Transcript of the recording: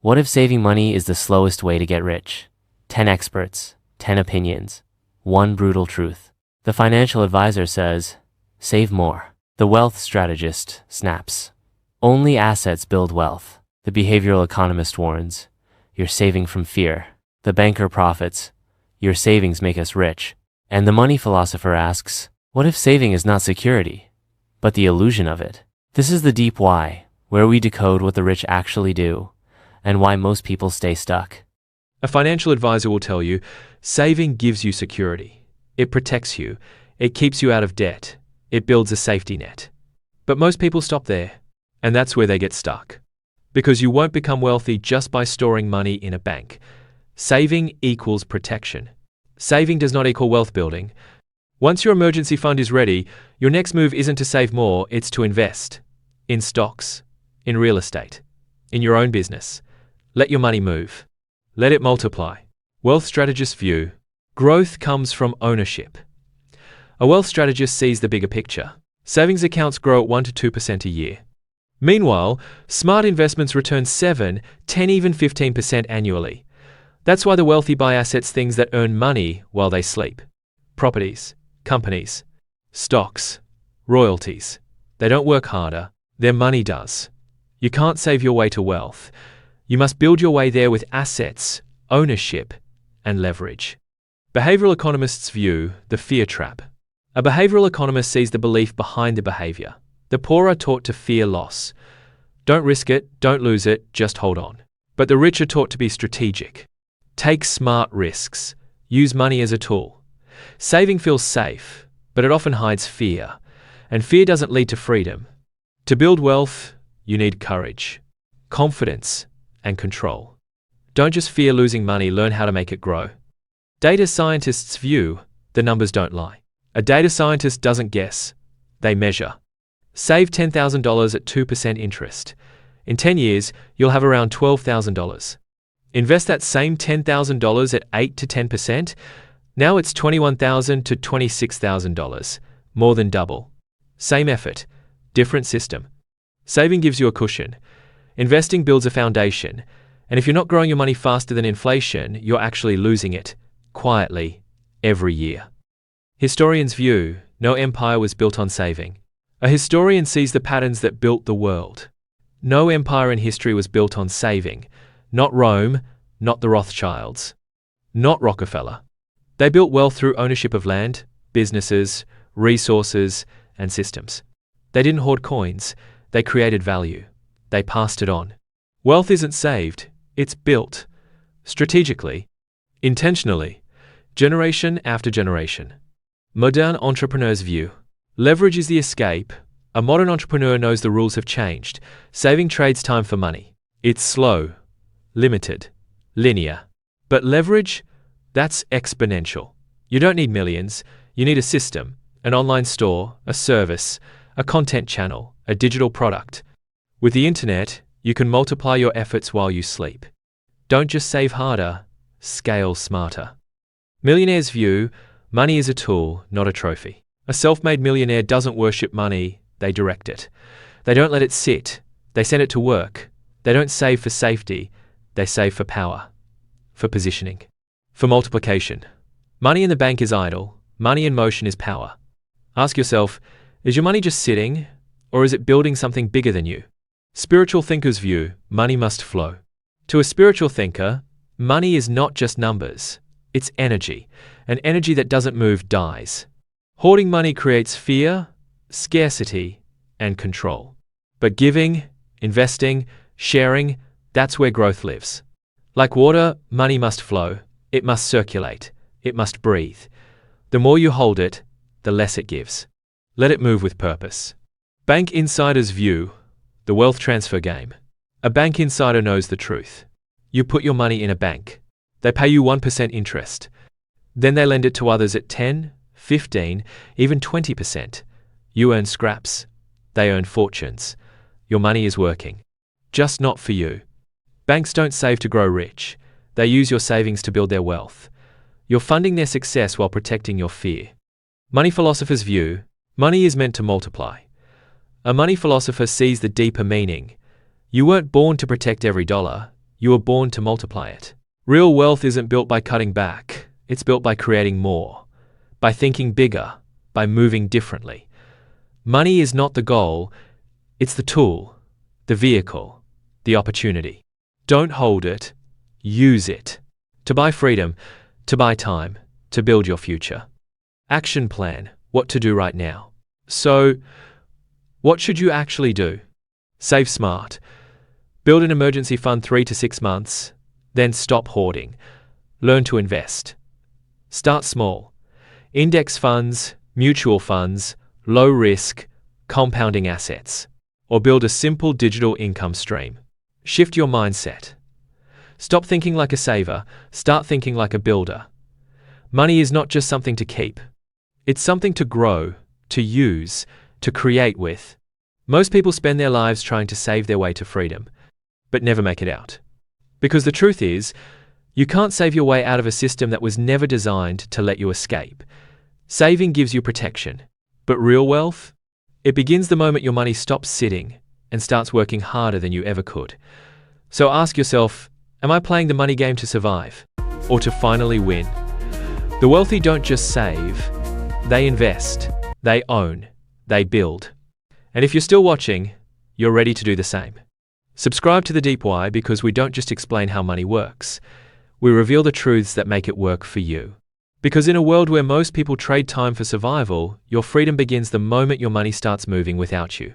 What if saving money is the slowest way to get rich? 10 experts, 10 opinions, one brutal truth. The financial advisor says, save more. The wealth strategist snaps. Only assets build wealth. The behavioral economist warns, you're saving from fear. The banker profits, your savings make us rich. And the money philosopher asks, what if saving is not security, but the illusion of it? This is the deep why, where we decode what the rich actually do, and why most people stay stuck. A financial advisor will tell you, saving gives you security. It protects you. It keeps you out of debt. It builds a safety net. But most people stop there, and that's where they get stuck. Because you won't become wealthy just by storing money in a bank. Saving equals protection. Saving does not equal wealth building. Once your emergency fund is ready, your next move isn't to save more, it's to invest. In stocks, in real estate, in your own business. Let your money move. Let it multiply. Wealth strategist view. Growth comes from ownership. A wealth strategist sees the bigger picture. Savings accounts grow at 1 to 2% a year. Meanwhile, smart investments return 7, 10, even 15% annually. That's why the wealthy buy assets, things that earn money while they sleep. Properties, companies, stocks, royalties. They don't work harder, their money does. You can't save your way to wealth. You must build your way there with assets, ownership, and leverage. Behavioral economists view the fear trap. A behavioral economist sees the belief behind the behavior. The poor are taught to fear loss. Don't risk it, don't lose it, just hold on. But the rich are taught to be strategic. Take smart risks. Use money as a tool. Saving feels safe, but it often hides fear, and fear doesn't lead to freedom. To build wealth, you need courage, confidence, and control. Don't just fear losing money, learn how to make it grow. Data scientists view the numbers don't lie. A data scientist doesn't guess, they measure. Save $10,000 at 2% interest. In 10 years, you'll have around $12,000. Invest that same $10,000 at 8 to 10%. Now it's $21,000 to $26,000, more than double. Same effort, different system. Saving gives you a cushion. Investing builds a foundation. And if you're not growing your money faster than inflation, you're actually losing it, quietly, every year. Historians view no empire was built on saving. A historian sees the patterns that built the world. No empire in history was built on saving. Not Rome, not the Rothschilds, not Rockefeller. They built wealth through ownership of land, businesses, resources, and systems. They didn't hoard coins, they created value. They passed it on. Wealth isn't saved, it's built. Strategically, intentionally, generation after generation. Modern entrepreneurs view. Leverage is the escape. A modern entrepreneur knows the rules have changed. Saving trades time for money. It's slow, limited, linear. But leverage? That's exponential. You don't need millions, you need a system, an online store, a service, a content channel, a digital product. With the internet, you can multiply your efforts while you sleep. Don't just save harder, scale smarter. Millionaires view money is a tool, not a trophy. A self-made millionaire doesn't worship money, they direct it. They don't let it sit, they send it to work. They don't save for safety, they save for power, for positioning, for multiplication. Money in the bank is idle, money in motion is power. Ask yourself, is your money just sitting, or is it building something bigger than you? Spiritual thinkers view money must flow. To a spiritual thinker, money is not just numbers, it's energy, and energy that doesn't move dies. Hoarding money creates fear, scarcity, and control. But giving, investing, sharing, that's where growth lives. Like water, money must flow, it must circulate, it must breathe. The more you hold it, the less it gives. Let it move with purpose. Bank insiders view the wealth transfer game. A bank insider knows the truth. You put your money in a bank. They pay you 1% interest. Then they lend it to others at 10, 15, even 20%. You earn scraps. They earn fortunes. Your money is working. Just not for you. Banks don't save to grow rich. They use your savings to build their wealth. You're funding their success while protecting your fear. Money philosophers view money is meant to multiply. A money philosopher sees the deeper meaning. You weren't born to protect every dollar. You were born to multiply it. Real wealth isn't built by cutting back. It's built by creating more, by thinking bigger, by moving differently. Money is not the goal. It's the tool, the vehicle, the opportunity. Don't hold it. Use it. To buy freedom, to buy time, to build your future. Action plan. What to do right now. So, what should you actually do? Save smart. Build an emergency fund 3 to 6 months, then stop hoarding. Learn to invest. Start small. Index funds, mutual funds, low risk, compounding assets. Or build a simple digital income stream. Shift your mindset. Stop thinking like a saver, start thinking like a builder. Money is not just something to keep. It's something to grow, to use, to create with. Most people spend their lives trying to save their way to freedom, but never make it out. Because the truth is, you can't save your way out of a system that was never designed to let you escape. Saving gives you protection, but real wealth? It begins the moment your money stops sitting and starts working harder than you ever could. So ask yourself, am I playing the money game to survive or to finally win? The wealthy don't just save, they invest, they own, they build. And if you're still watching, you're ready to do the same. Subscribe to The Deep Why because we don't just explain how money works. We reveal the truths that make it work for you. Because in a world where most people trade time for survival, your freedom begins the moment your money starts moving without you.